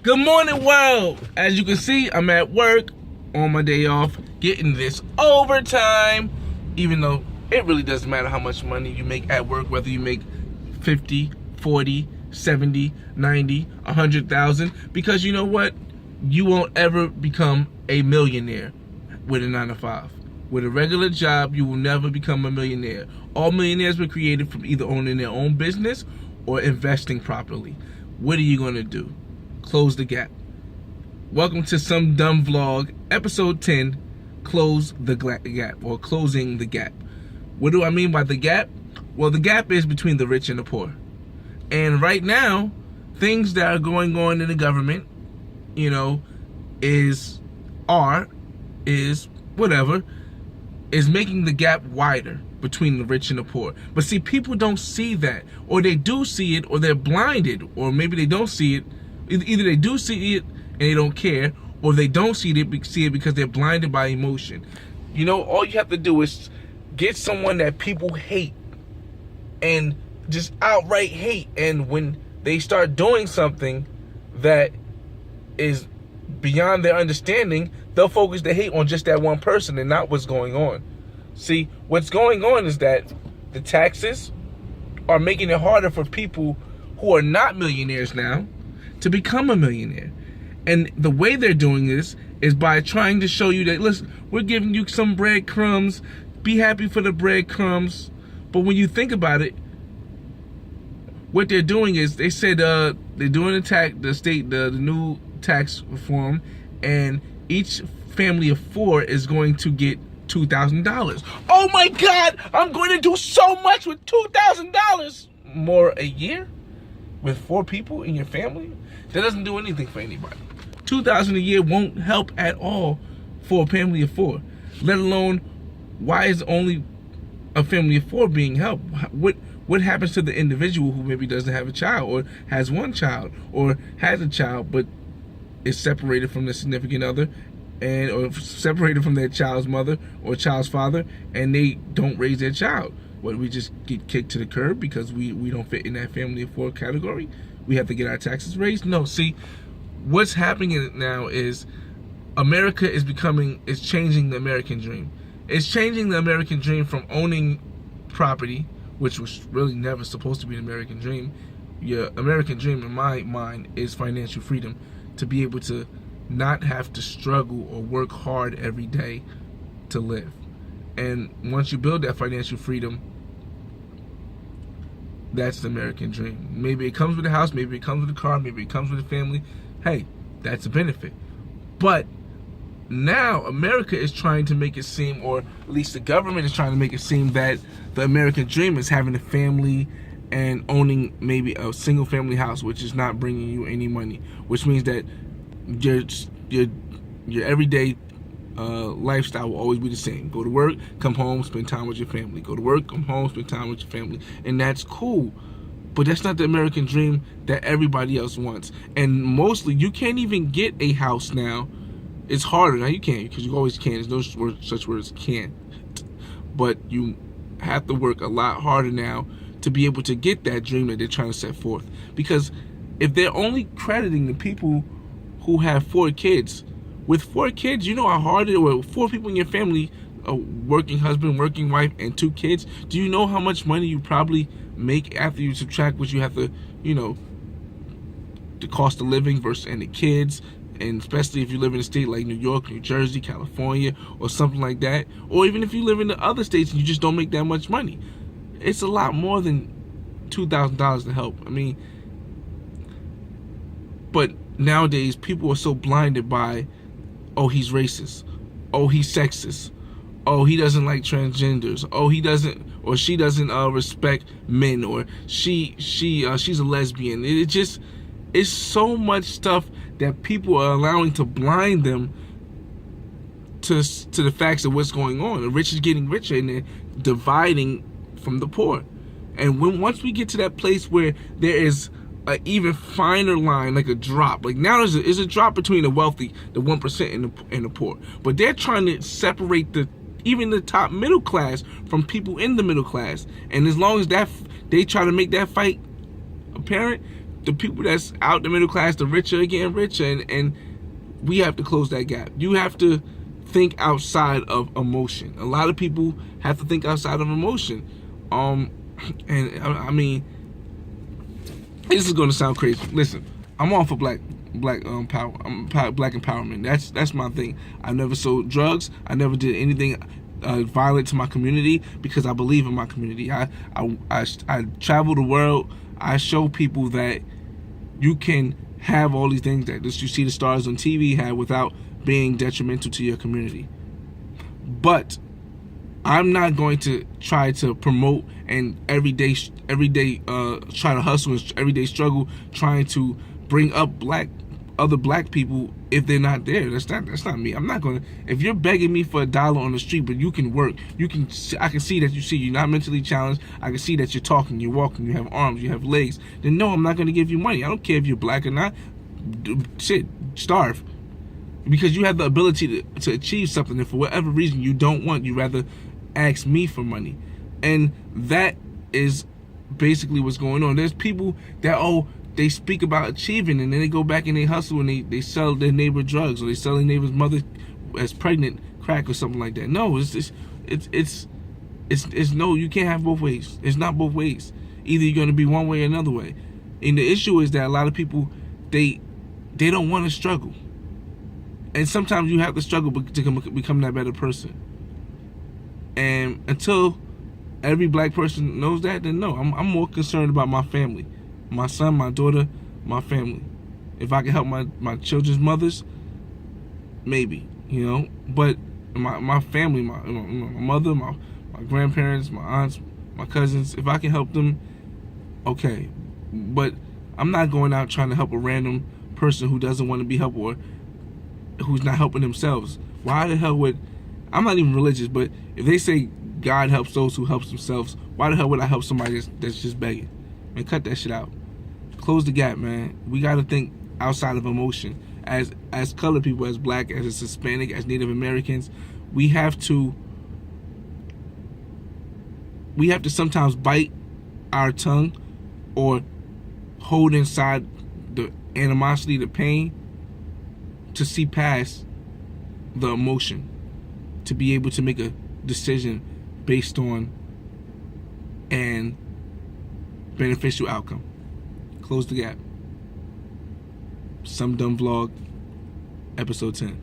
Good morning, world. As you can see, I'm at work on my day off getting this overtime, even though it really doesn't matter how much money you make at work, whether you make 50, 40, 70, 90, 100,000, because you know what? You won't ever become a millionaire with a 9-to-5. With a regular job, you will never become a millionaire. All millionaires were created from either owning their own business or investing properly. What are you going to do? Close the gap. Welcome to Some Dumb Vlog, episode 10, Close the Gap, or Closing the Gap. What do I mean by the gap? Well, the gap is between the rich and the poor. And right now, things that are going on in the government, is making the gap wider between the rich and the poor. But see, people don't see that, or they do see it, or they're blinded, or maybe they don't see it. Either they do see it and they don't care, or they don't see it because they're blinded by emotion. All you have to do is get someone that people hate, and just outright hate, and when they start doing something that is beyond their understanding, they'll focus the hate on just that one person and not what's going on. See, what's going on is that the taxes are making it harder for people who are not millionaires now to become a millionaire. And the way they're doing this is by trying to show you that, listen, we're giving you some breadcrumbs, be happy for the breadcrumbs. But when you think about it, what they're doing is, they said they're doing the new tax reform, and each family of 4 is going to get $2,000. Oh my God, I'm going to do so much with $2,000 more a year with 4 people in your family. That doesn't do anything for anybody. $2,000 a year won't help at all for a family of 4. Let alone, why is only a family of 4 being helped? What happens to the individual who maybe doesn't have a child, or has one child, or has a child but is separated from the significant other, or separated from their child's mother or child's father, and they don't raise their child? What, we just get kicked to the curb because we don't fit in that family of 4 category? We have to get our taxes raised? No, see, what's happening now is America is changing the American dream. It's changing the American dream from owning property, which was really never supposed to be an American dream. Your American dream, in my mind, is financial freedom, to be able to not have to struggle or work hard every day to live. And once you build that financial freedom, that's the American dream. Maybe it comes with a house, maybe it comes with a car, maybe it comes with a family. Hey, that's a benefit. But now America is trying to make it seem, or at least the government is trying to make it seem, that the American dream is having a family and owning maybe a single family house, which is not bringing you any money, which means that your everyday lifestyle will always be the same. Go to work, come home, spend time with your family. Go to work, come home, spend time with your family. And that's cool. But that's not the American dream that everybody else wants. And mostly, you can't even get a house now. It's harder. Now you can, because you always can. There's no such word as can't. But you have to work a lot harder now to be able to get that dream that they're trying to set forth. Because if they're only crediting the people who have 4 kids, with 4 kids, you know how hard it is. With 4 people in your family, a working husband, working wife, and 2 kids, do you know how much money you probably make after you subtract what you have to, the cost of living versus and the kids? And especially if you live in a state like New York, New Jersey, California, or something like that, or even if you live in the other states and you just don't make that much money, it's a lot more than $2,000 to help. I mean, but nowadays people are so blinded by, oh, he's racist, oh, he's sexist, oh, he doesn't like transgenders, oh, he doesn't, or she doesn't respect men, or she's a lesbian. It's so much stuff that people are allowing to blind them to the facts of what's going on. The rich is getting richer, and they're dividing from the poor. And once we get to that place where there is an even finer line, like a drop, like now there's a drop between the wealthy, the 1%, and the poor. But they're trying to separate even the top middle class from people in the middle class. And as long as they try to make that fight apparent, the people that's out the middle class, the richer are getting richer, and we have to close that gap. You have to think outside of emotion. A lot of people have to think outside of emotion. And I mean, this is gonna sound crazy. Listen, I'm all for black power. Black empowerment. That's my thing. I never sold drugs. I never did anything violent to my community because I believe in my community. I travel the world. I show people that you can have all these things that you see the stars on TV have without being detrimental to your community. But I'm not going to try to promote and every day try to hustle and everyday struggle trying to bring up other black people if they're not there. That's not me. I'm not gonna. If you're begging me for $1 on the street, but you can work, I can see that you're not mentally challenged. I can see that you're talking, you're walking, you have arms, you have legs. Then no, I'm not gonna give you money. I don't care if you're black or not. Shit, starve. Because you have the ability to achieve something, and for whatever reason you don't want, you rather ask me for money. And that is basically what's going on. There's people that, they speak about achieving, and then they go back and they hustle and they sell their neighbor drugs, or they sell their neighbor's mother as pregnant crack or something like that. No, it's no, you can't have both ways. It's not both ways. Either you're gonna be one way or another way. And the issue is that a lot of people, they don't want to struggle. And sometimes you have to struggle to become that better person. And until every black person knows that, then no, I'm more concerned about my family. My son, my daughter, my family. If I can help my children's mothers, maybe, But my family, my mother, my grandparents, my aunts, my cousins, if I can help them, okay. But I'm not going out trying to help a random person who doesn't want to be helped or who's not helping themselves. Why the hell would... I'm not even religious, but if they say God helps those who help themselves, why the hell would I help somebody that's just begging? Man, cut that shit out. Close the gap, man. We got to think outside of emotion. As colored people, as black, as Hispanic, as Native Americans, we have to sometimes bite our tongue or hold inside the animosity, the pain, to see past the emotion, to be able to make a decision based on an beneficial outcome. Close the gap. Some Dumb Vlog, episode 10.